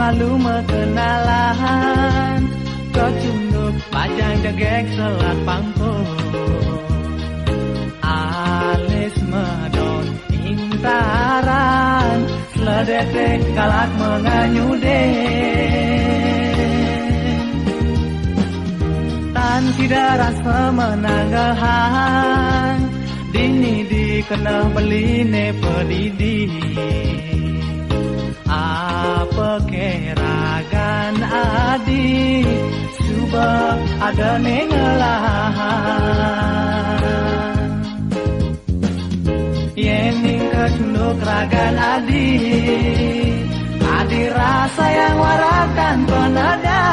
malu kenalan, kau cunduk pajang jegek selat pangko. Alis medon intaran, seledetek galak menganyuden. Tan sidaran semenanggahan, dini dikenal beline pedidi. Apa keragan adi, subah ada nengelahan. Yening kecunduk ragan adi, adi rasa yang warakan penada.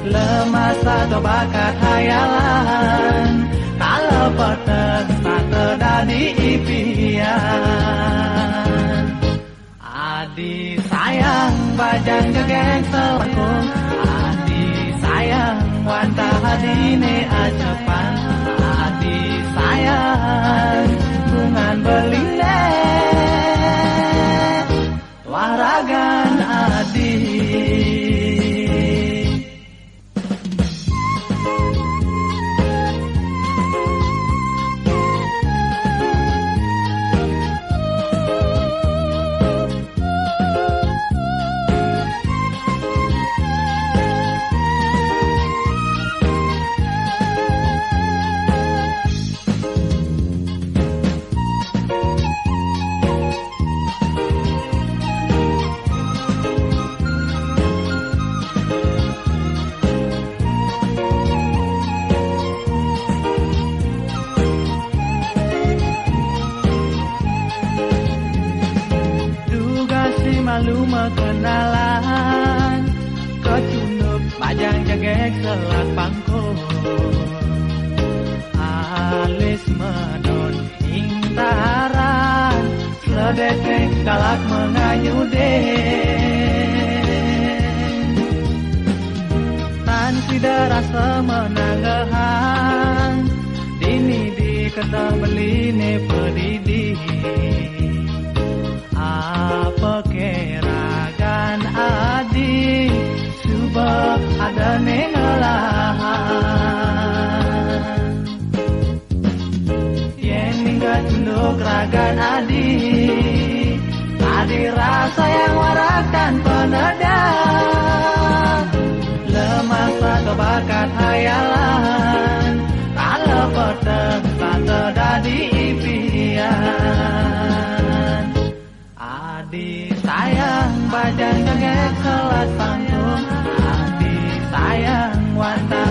Lemas atau bakat hayalan, kalau petek tak terdadi impian. Adi sayang bajang jegek selangkung, adi sayang wantah hadine acapan. Adi sayang bungan beline, waragan adi. Malu kenalan, kau cunduk pajang jegek selat pangko. Alis medon intaran, seledetek galak menganyuden. Tan sidera semenanggahan, dini dikenal beline pedidi. Apa keragan adi, subah ada nengelahan. Yening kecunduk ragan adi, adi rasa yang warakan peneda. Lemas atau bakat hayalan, kalau petek tak terdadi impian. Adi sayang bajang jegek selat panggung, adi sayang wantah